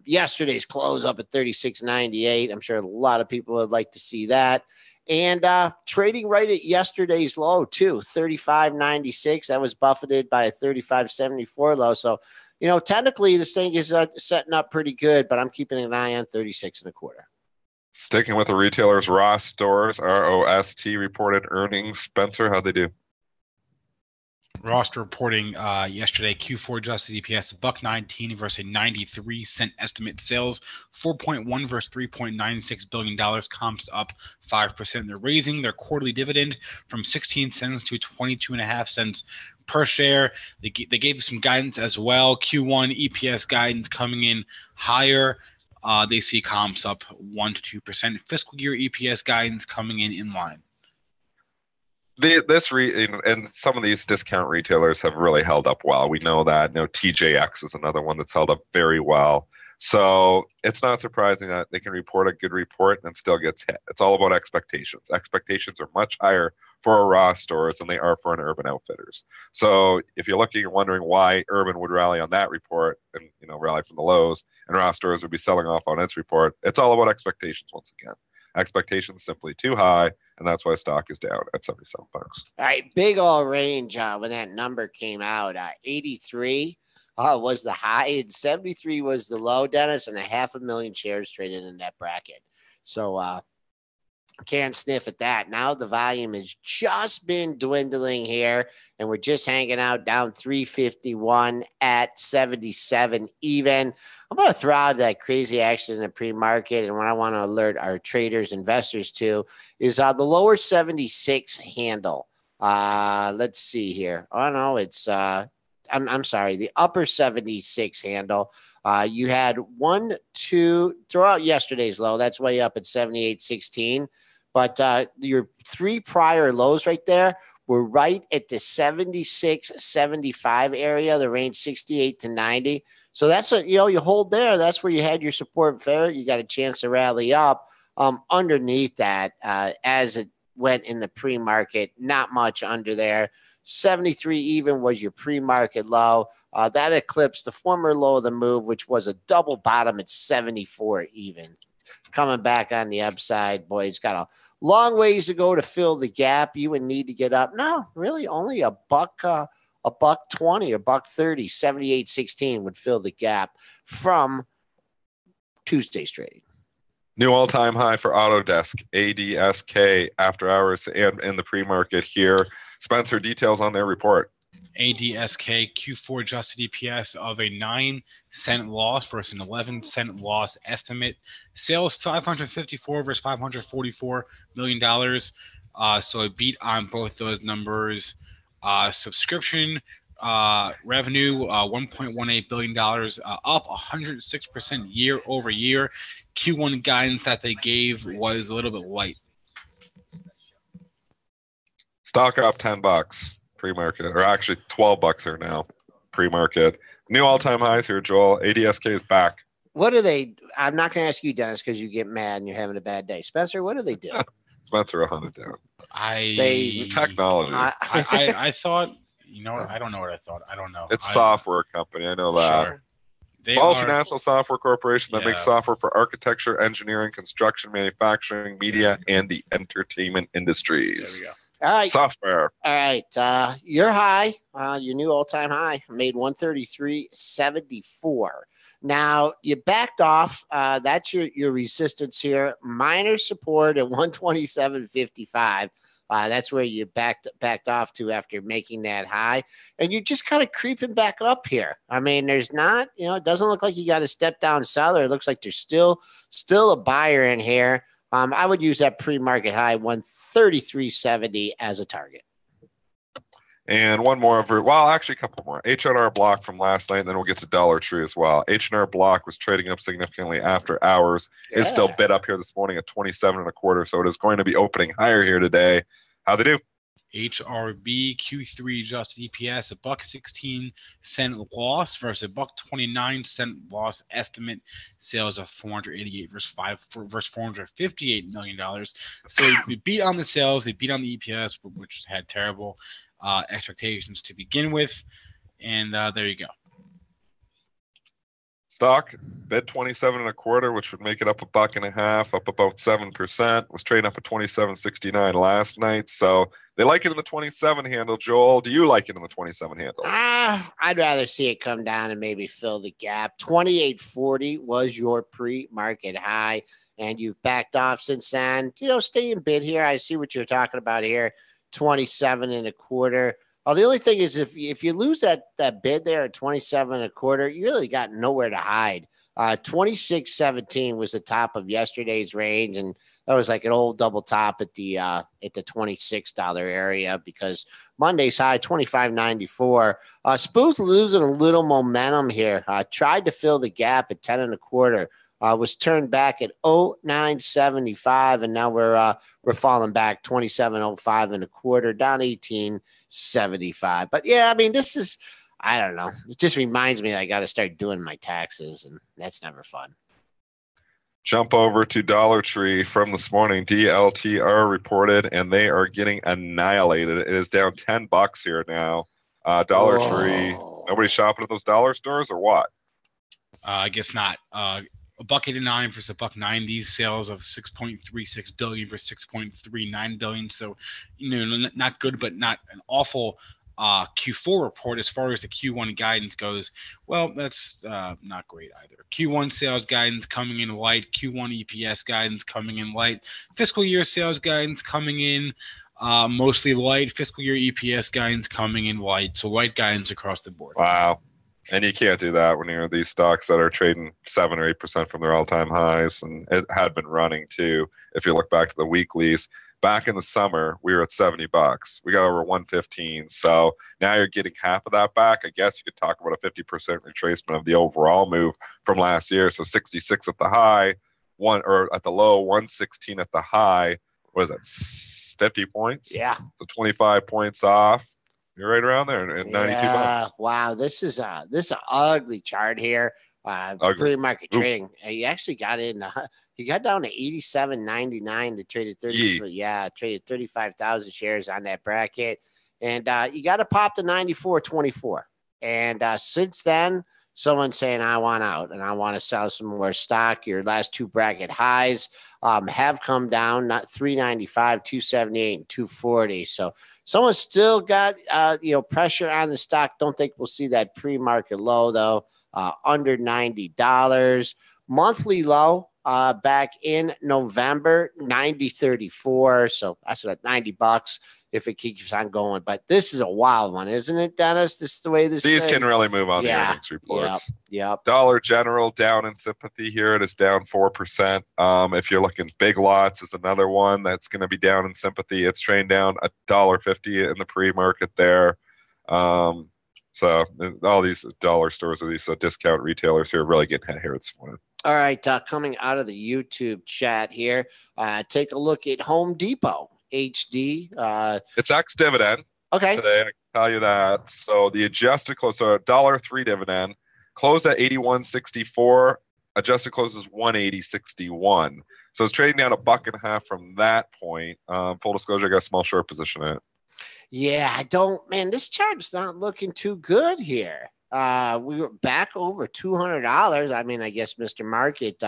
Yesterday's close up at 36.98. I'm sure a lot of people would like to see that. And trading right at yesterday's low, too, 35.96. That was buffeted by a 35.74 low. So, technically this thing is setting up pretty good, but I'm keeping an eye on 36 and a quarter. Sticking with the retailers, ROST stores, ROST reported earnings. Spencer, how'd they do? ROST reporting yesterday Q4 adjusted EPS $1.19 versus a 93 cent estimate. Sales 4.1 versus $3.96 billion. Comps up 5%. They're raising their quarterly dividend from 16 cents to 22.5 cents per share. They gave some guidance as well. Q1 EPS guidance coming in higher. They see comps up 1 to 2%. Fiscal year EPS guidance coming in line. And some of these discount retailers have really held up well. We know that. TJX is another one that's held up very well. So it's not surprising that they can report a good report and still gets hit. It's all about expectations. Expectations are much higher for a ROST stores than they are for an Urban Outfitters. So if you're looking and wondering why Urban would rally on that report and rally from the lows, and ROST stores would be selling off on its report, it's all about expectations once again. Expectations simply too high, and that's why stock is down at 77 bucks. All right, big all range when that number came out. 83 was the high and 73 was the low, Dennis, and 500,000 shares traded in that bracket. So can't sniff at that. Now the volume has just been dwindling here, and we're just hanging out down 351 at 77 even. I'm going to throw out that crazy action in the pre-market, and what I want to alert our traders, investors to is the lower 76 handle. Let's see here. Oh, no, it's I'm sorry, the upper 76 handle. You had 1, 2, throw out yesterday's low. That's way up at 78.16. But your 3 prior lows right there were right at the 76.75 area, the range 68 to 90. So that's you hold there. That's where you had your support fair. You got a chance to rally up. Underneath that, as it went in the pre-market, not much under there. 73 even was your pre-market low. That eclipsed the former low of the move, which was a double bottom at 74 even. Coming back on the upside, boy, it's got a long ways to go to fill the gap. You would need to get up. No, really, only a buck 20, a buck 30, 78.16 would fill the gap from Tuesday's trading. New all-time high for Autodesk, ADSK, after hours and in the pre-market here. Spencer, details on their report. ADSK Q4 adjusted EPS of a 9-cent loss versus an 11-cent loss estimate. Sales $554 versus $544 million. So a beat on both those numbers. Subscription revenue $1.18 billion, up 106% year over year. Q1 guidance that they gave was a little bit light. Stock up $10 pre-market, or actually $12 here now pre-market. New all-time highs here, Joel. ADSK is back. What do they? I'm not going to ask you, Dennis, because you get mad and you're having a bad day. Spencer, what do they do? Spencer 100 down. It's technology. I thought, I don't know what I thought. I don't know. It's software company. I know that. Sure. Multinational software corporation that makes software for architecture, engineering, construction, manufacturing, media, and the entertainment industries. There we go. All right. Software. All right. Your high, your new all-time high, made 133.74. Now you backed off. That's your resistance here. Minor support at 127.55. That's where you backed off to after making that high, and you're just kind of creeping back up here. I mean, there's not, it doesn't look like you got a step down seller. It looks like there's still a buyer in here. I would use that pre-market high 133.70 as a target. And one more actually a couple more. H&R Block from last night, and then we'll get to Dollar Tree as well. H&R Block was trading up significantly after hours. Yeah. It's still bid up here this morning at 27.25, so it is going to be opening higher here today. How they do? HRB Q3 adjusted EPS a $1.16 loss versus a $1.29 loss estimate. Sales of $488 versus $458 million. So they beat on the sales, they beat on the EPS, which had terrible expectations to begin with, and there you go. Stock bid 27.25, which would make it up $1.50, up about 7%. Was trading up at 27.69 last night, so they like it in the 27 handle. Joel, do you like it in the 27 handle? I'd rather see it come down and maybe fill the gap. 28.40 was your pre-market high, and you've backed off since then. Stay in bid here. I see what you're talking about here. 27.25. The only thing is if you lose that bid there at 27.25, you really got nowhere to hide. 26.17 was the top of yesterday's range, and that was like an old double top at the $26 area, because Monday's high 25.94. Spoon's losing a little momentum here. Tried to fill the gap at 10.25. Was turned back at 09.75, and now we're falling back 27.05.25, down 18.75. But yeah, I mean, this is, I don't know. It just reminds me that I got to start doing my taxes, and that's never fun. Jump over to Dollar Tree from this morning. DLTR reported, and they are getting annihilated. It is down $10 here now. Dollar Tree. Nobody shopping at those dollar stores or what? I guess not. $1.89 versus $1.90. Sales of $6.36 billion versus $6.39 billion. So, not good, but not an awful Q4 report as far as the Q1 guidance goes. Well, that's not great either. Q1 sales guidance coming in light. Q1 EPS guidance coming in light. Fiscal year sales guidance coming in mostly light. Fiscal year EPS guidance coming in light. So light guidance across the board. Wow. And you can't do that when you're these stocks that are trading 7 or 8% from their all-time highs. And it had been running too. If you look back to the weeklies, back in the summer, we were at $70. We got over 115. So now you're getting half of that back. I guess you could talk about a 50% retracement of the overall move from last year. So 66 at the high, or at the low, 116 at the high. What is that? 50 points? Yeah. So 25 points off. You're right around there at $92. Wow, this is an ugly chart here. Pre-market trading. He actually got in. He got down to 87.99 to traded 35,000 shares on that bracket, and you got to pop to 94.24. And since then, someone's saying, I want out and I want to sell some more stock. Your last two bracket highs have come down, not 395, 278, and 240. So someone's still got, pressure on the stock. Don't think we'll see that pre-market low though, under $90. Monthly low back in November, 90.34. So that's about $90 if it keeps on going. But this is a wild one, isn't it, Dennis? This is the way this These can really move on the earnings reports. Yep. Dollar General down in sympathy here. It is down 4%. If you're looking, Big Lots is another one that's going to be down in sympathy. It's trading down $1.50 in the pre-market there. So all these dollar stores or these discount retailers here are really getting hit here this morning. All right, coming out of the YouTube chat here, take a look at Home Depot HD. It's ex-dividend. Okay. Today, I can tell you that. So the adjusted close, so $1.03 dividend, closed at 81.64. Adjusted close is 180.61. So it's trading down $1.50 from that point. Full disclosure, I got a small short position in it. Yeah, this chart's not looking too good here. We were back over $200. I mean, I guess Mr. Market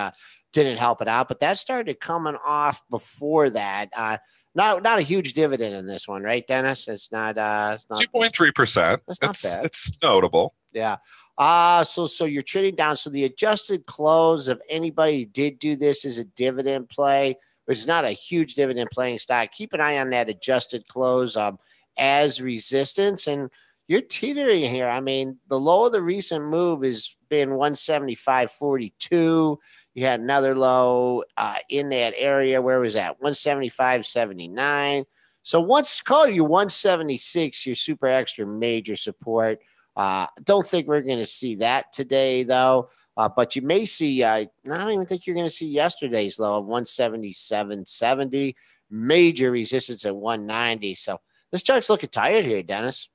didn't help it out, but that started coming off before that. Not a huge dividend in this one, right, Dennis? It's not 2.3%. That's not bad. It's notable. Yeah. So you're trading down. So the adjusted close of anybody who did do this is a dividend play, which is not a huge dividend playing stock. Keep an eye on that adjusted close as resistance, and you're teetering here. I mean, the low of the recent move has been 175.42. You had another low in that area. Where was that? 175.79. So call you 176, your super extra major support. Don't think we're going to see that today, though. But you may see, I don't even think you're going to see yesterday's low of 177.70, major resistance at 190. So this chart's looking tired here, Dennis.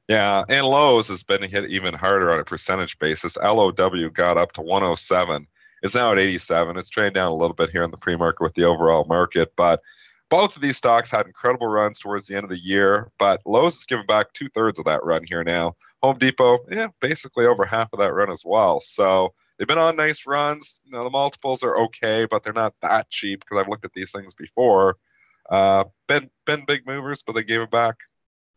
Yeah, and Lowe's has been hit even harder on a percentage basis. LOW got up to 107. It's now at 87. It's trading down a little bit here in the pre-market with the overall market. But both of these stocks had incredible runs towards the end of the year. But Lowe's is giving back 2/3 of that run here now. Home Depot, basically over half of that run as well. So they've been on nice runs. The multiples are okay, but they're not that cheap because I've looked at these things before. Been big movers, but they gave it back.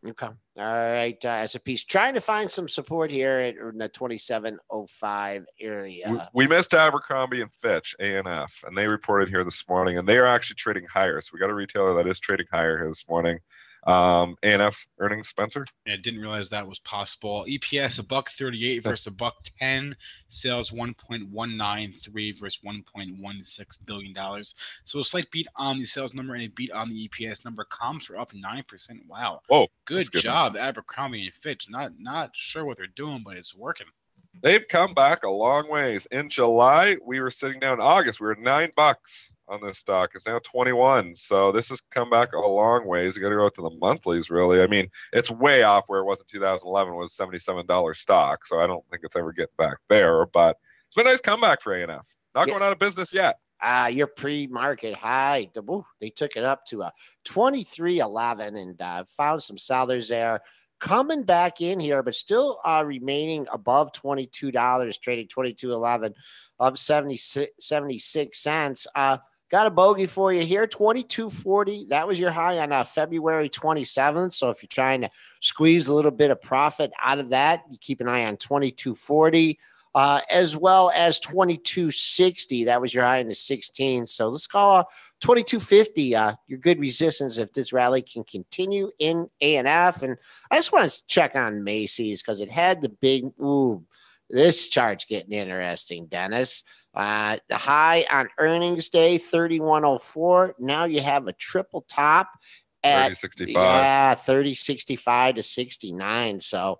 Okay. All right. As a piece, trying to find some support here in the 27.05 area. We missed Abercrombie and Fitch, ANF, and they reported here this morning, and they are actually trading higher. So we got a retailer that is trading higher here this morning. ANF earnings, Spencer? Yeah, didn't realize that was possible. EPS $1.38 versus $1.10. Sales $1.193 versus $1.16 billion. So a slight beat on the sales number and a beat on the EPS number. Comps are up 9%. Wow. Oh, good job, Abercrombie and Fitch. Not sure what they're doing, but it's working. They've come back a long ways. In July, we were sitting down. In August, we were $9 on this stock. It's now 21. So this has come back a long ways. You got to go out to the monthlies, really. I mean, it's way off where it was in 2011. It was $77 stock. So I don't think it's ever getting back there. But it's been a nice comeback for A&F. Not going out of business yet. Your pre-market high, they took it up to 23.11 and found some sellers there. Coming back in here, but still remaining above $22, trading $22.11 of 76 cents. Got a bogey for you here, $22.40. That was your high on February 27th. So if you're trying to squeeze a little bit of profit out of that, you keep an eye on $22.40. As well as $22.60. That was your high in the 16. So let's call $22.50 your good resistance if this rally can continue in A&F. And I just want to check on Macy's because it had the big, this chart's getting interesting, Dennis. The high on earnings day, 31.04. Now you have a triple top at 30.65. Yeah, 30.65 to 69. So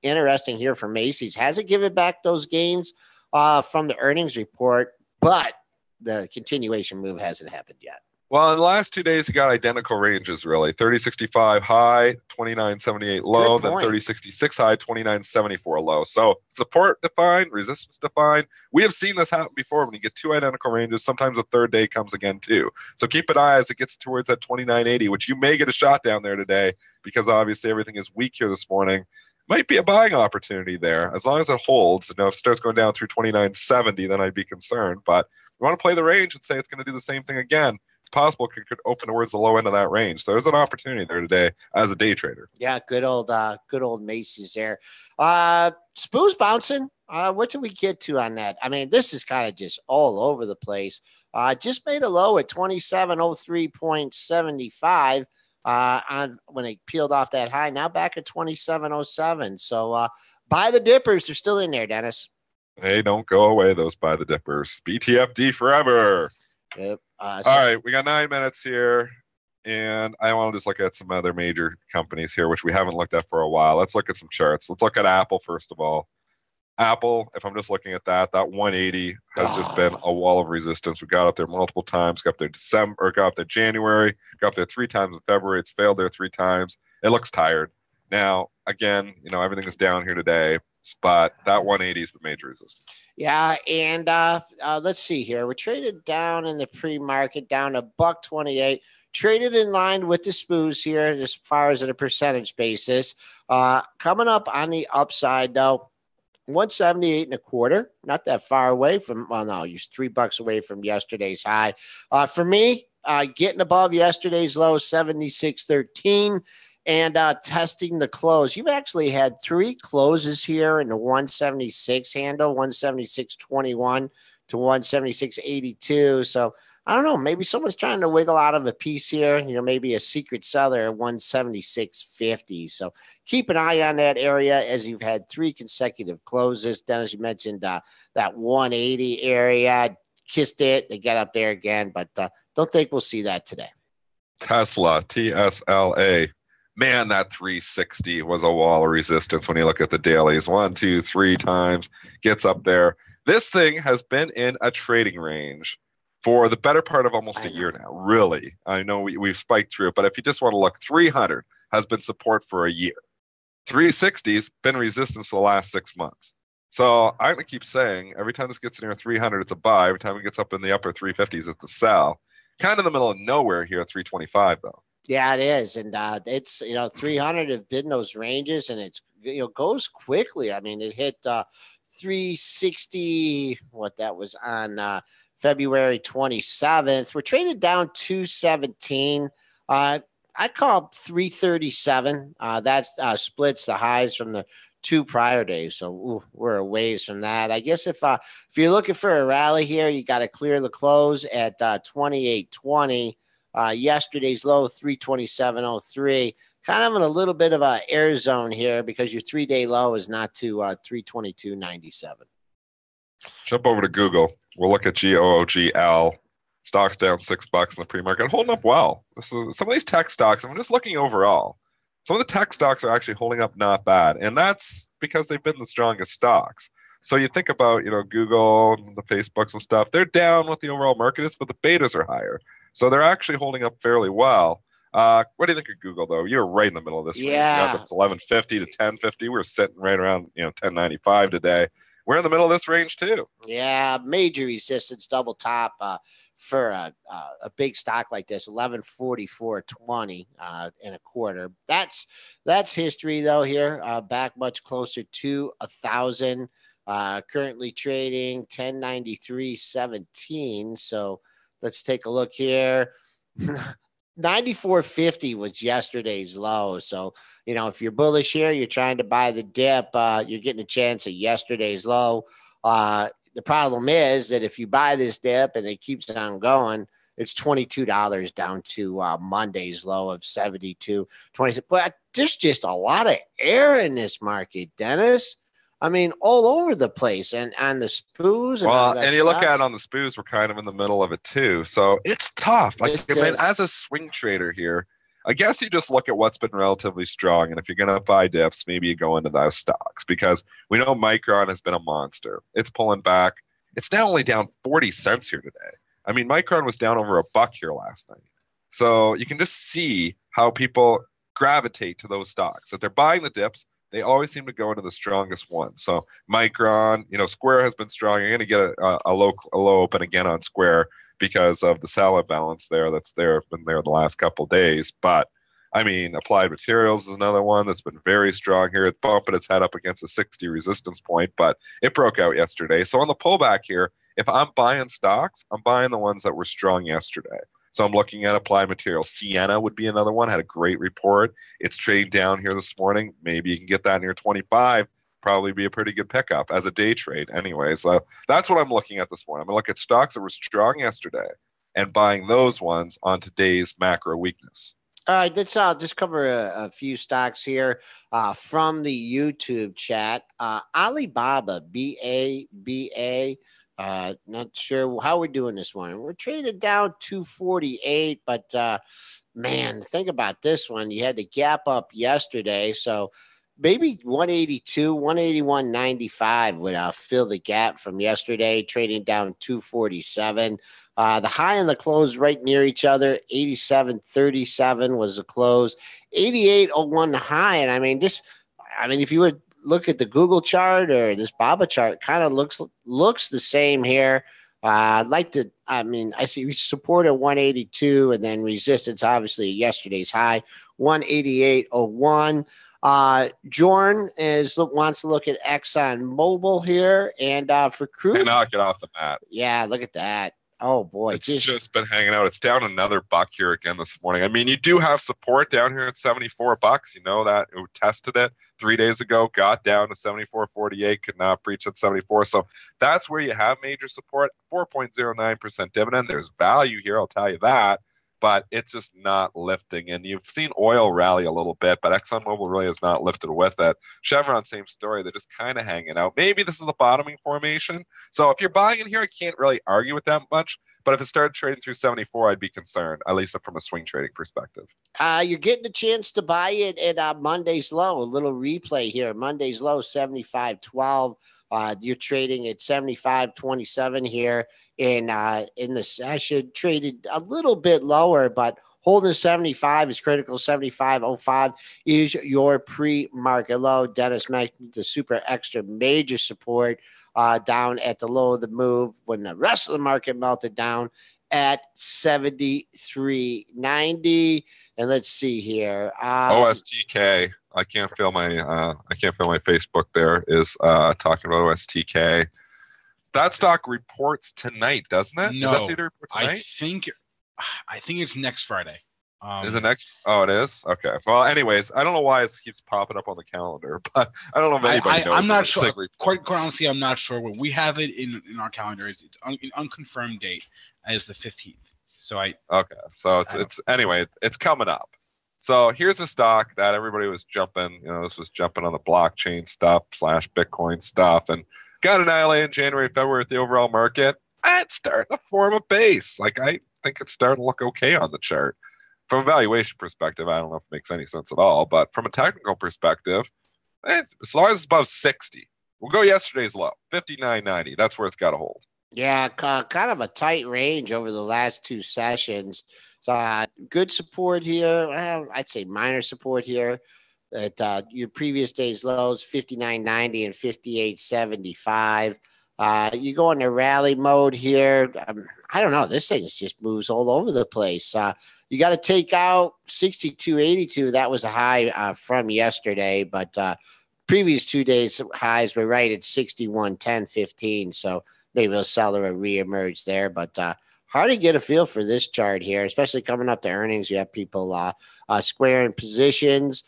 interesting here for Macy's. Hasn't given back those gains from the earnings report, but the continuation move hasn't happened yet. Well, in the last 2 days, you got identical ranges, really. 30.65 high, 29.78 low, then 30.66 high, 29.74 low. So support defined, resistance defined. We have seen this happen before when you get two identical ranges. Sometimes the third day comes again, too. So keep an eye as it gets towards that 29.80, which you may get a shot down there today because obviously everything is weak here this morning. Might be a buying opportunity there as long as it holds. If it starts going down through 29.70, then I'd be concerned. But we want to play the range and say it's going to do the same thing again. It's possible it could open towards the low end of that range. So there's an opportunity there today as a day trader. Yeah, good old Macy's there. Spoos bouncing. What did we get to on that? I mean, this is kind of just all over the place. Just made a low at 2703.75. On when they peeled off that high, now back at 27.07. So buy the dippers, they're still in there, Dennis. Hey, don't go away, those buy the dippers. BTFD forever. Yep. All right, we got 9 minutes here, and I want to just look at some other major companies here, which we haven't looked at for a while. Let's look at some charts. Let's look at Apple first of all. Apple, if I'm just looking at that 180 has just been a wall of resistance. We got up there multiple times, got up there got up there January, got up there 3 times in February. It's failed there 3 times. It looks tired. Now, again, everything is down here today, but that 180 is the major resistance. Yeah, and let's see here. We're traded down in the pre-market, down $1.28. Traded in line with the spoos here as far as at a percentage basis. Coming up on the upside, though. 178.25, not that far away from, well, no, you're $3 away from yesterday's high. For me, getting above yesterday's low, 76.13, and testing the close. You've actually had 3 closes here in the 176 handle, 176.21 to 176.82. So I don't know, maybe someone's trying to wiggle out of a piece here, maybe a secret seller at 176.50. So keep an eye on that area as you've had 3 consecutive closes. Dennis, you mentioned that 180 area, kissed it, they get up there again, but don't think we'll see that today. Tesla, TSLA. Man, that 360 was a wall of resistance when you look at the dailies. 1, 2, 3 times, gets up there. This thing has been in a trading range for the better part of almost a year now, really. I know we've spiked through it, but if you just want to look, 300 has been support for a year. 360's been resistance for the last 6 months. So I'm going to keep saying, every time this gets near 300, it's a buy. Every time it gets up in the upper 350s, it's a sell. Kind of in the middle of nowhere here at 325, though. Yeah, it is. And it's, 300 have been those ranges, and it's, goes quickly. I mean, it hit 360, what that was on February 27th. We're traded down 217. I call 337. That splits the highs from the 2 prior days. So we're a ways from that. I guess if you're looking for a rally here, you got to clear the close at 28.20. Yesterday's low, 327.03. Kind of in a little bit of a air zone here because your 3-day low is not to 322.97. Jump over to Google. We'll look at GOOGL. Stocks down $6 in the pre-market, holding up well. Some of these tech stocks, I'm just looking overall. some of the tech stocks are actually holding up not bad. And that's because they've been the strongest stocks. So you think about, Google, the Facebooks and stuff, they're down what the overall market is, but the betas are higher. So they're actually holding up fairly well. What do you think of Google, though? You're right in the middle of this range. You got this 1150 to 1050. We're sitting right around 1095 today. We're in the middle of this range too. Yeah, major resistance, double top for a big stock like this, 1144.20 in a quarter. That's history though here. Back much closer to 1,000. Currently trading 1093.17. So let's take a look here. 94.50 was yesterday's low. So, if you're bullish here, you're trying to buy the dip, you're getting a chance at yesterday's low. The problem is that if you buy this dip and it keeps on going, it's $22 down to Monday's low of 72.20. But there's just a lot of air in this market, Dennis. I mean, all over the place, and on the SPOOs. And you look at it on the SPOOs, we're kind of in the middle of it too. So it's tough. As a swing trader here, I guess you just look at what's been relatively strong. And if you're going to buy dips, maybe you go into those stocks, because we know Micron has been a monster. It's pulling back. It's now only down 40 cents here today. I mean, Micron was down over $1 here last night. So you can just see how people gravitate to those stocks. If they're buying the dips, they always seem to go into the strongest ones. So Micron, Square has been strong. You're going to get a low open again on Square because of the salad balance there. Been there the last couple of days. But I mean, Applied Materials is another one that's been very strong here. It's bumping its head up against a 60 resistance point, but it broke out yesterday. So on the pullback here, if I'm buying stocks, I'm buying the ones that were strong yesterday. So I'm looking at Applied Materials. Sienna would be another one. Had a great report. It's trading down here this morning. Maybe you can get that near 25. Probably be a pretty good pickup as a day trade anyway. So that's what I'm looking at this morning. I'm going to look at stocks that were strong yesterday and buying those ones on today's macro weakness. All right, let's just cover a few stocks here from the YouTube chat. Alibaba, BABA. Not sure how we're doing this morning. We're traded down 248, but man, think about this one. You had the gap up yesterday, so maybe 182, 181.95 would fill the gap from yesterday, trading down 247. The high and the close right near each other, 87.37 was the close, 88.01 the high. And I mean, if you would look at the Google chart or this BABA chart, kind of looks the same here. I see support at 182 and then resistance, obviously yesterday's high, 188.01. Jorn wants to look at Exxon Mobil here, and for crude, cannot get off the mat. Yeah, look at that. Oh boy, it's just been hanging out. It's down another $1 here again this morning. I mean, you do have support down here at $74. You know that. We tested it 3 days ago, got down to 74.48, could not breach at 74. So that's where you have major support. 4.09% dividend. There's value here, I'll tell you that. But it's just not lifting. And you've seen oil rally a little bit, but ExxonMobil really has not lifted with it. Chevron, same story. They're just kind of hanging out. Maybe this is the bottoming formation. So if you're buying in here, I can't really argue with that much. But if it started trading through 74, I'd be concerned, at least from a swing trading perspective. You're getting a chance to buy it at Monday's low. A little replay here. Monday's low, 75.12. You're trading at 75.27 here in the session. Traded a little bit lower, but holding 75 is critical. 75.05 is your pre-market low. Dennis mentioned the super extra major support down at the low of the move when the rest of the market melted down at 73.90. And let's see here. OSTK. I can't feel my Facebook there is talking about OSTK. That stock reports tonight, doesn't it? No, is that due to report tonight? I think it's next Friday. Is it next? Oh, it is? Okay. Well, anyways, I don't know why it keeps popping up on the calendar, but I don't know if anybody knows. I'm not sure. Quite honestly, I'm not sure. When we have it in our calendar, it's an unconfirmed date as the 15th. So anyway, it's coming up. So here's a stock that everybody was jumping. This was jumping on the blockchain stuff / Bitcoin stuff, and got annihilated in January, February with the overall market. It's starting to form a base. I think it's starting to look okay on the chart. From a valuation perspective, I don't know if it makes any sense at all. But from a technical perspective, as long as it's above 60, we'll go yesterday's low, 59.90. That's where it's got to hold. Yeah, kind of a tight range over the last two sessions. Good support here. Well, I'd say minor support here. At your previous day's lows, 59.90 and 58.75. You go into rally mode here. I don't know. This thing just moves all over the place. You got to take out 62.82. That was a high from yesterday, but previous 2 days highs were right at 61.10.15. So maybe a seller will reemerge there, but hard to get a feel for this chart here, especially coming up to earnings. You have people squaring positions.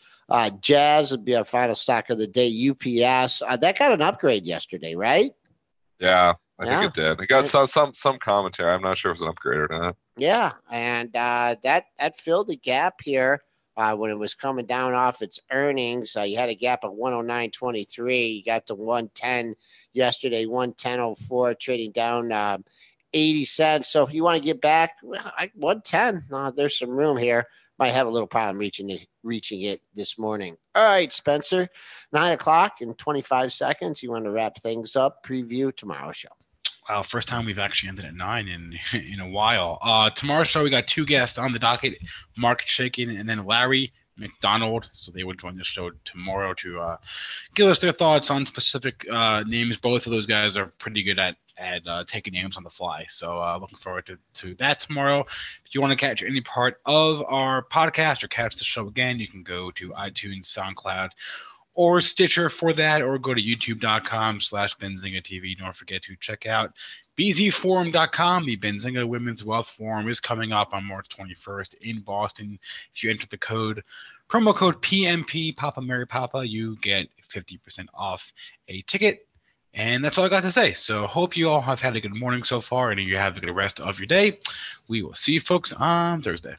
Jazz would be our final stock of the day. UPS that got an upgrade yesterday, right? Yeah, I think it did. It got some commentary. I'm not sure if it was an upgrade or not. Yeah, and that filled the gap here when it was coming down off its earnings. You had a gap of 109.23. You got to 110 yesterday, 110.04, trading down 80 cents. So if you want to get back, 110, there's some room here. Might have a little problem reaching it this morning. All right, Spencer, 9 o'clock in 25 seconds. You want to wrap things up, preview tomorrow's show. Wow, first time we've actually ended at 9 in a while. Tomorrow's show, we got two guests on the docket, Market Shaking and then Larry McDonald. So they will join the show tomorrow to give us their thoughts on specific names. Both of those guys are pretty good at taking names on the fly. So looking forward to that tomorrow. If you want to catch any part of our podcast or catch the show again, you can go to iTunes, SoundCloud, or Stitcher for that, or go to youtube.com/BenzingaTV. Don't forget to check out bzforum.com. The Benzinga Women's Wealth Forum is coming up on March 21st in Boston. If you enter the promo code PMP, Papa Mary Papa, you get 50% off a ticket. And that's all I got to say. So hope you all have had a good morning so far, and you have a good rest of your day. We will see you folks on Thursday.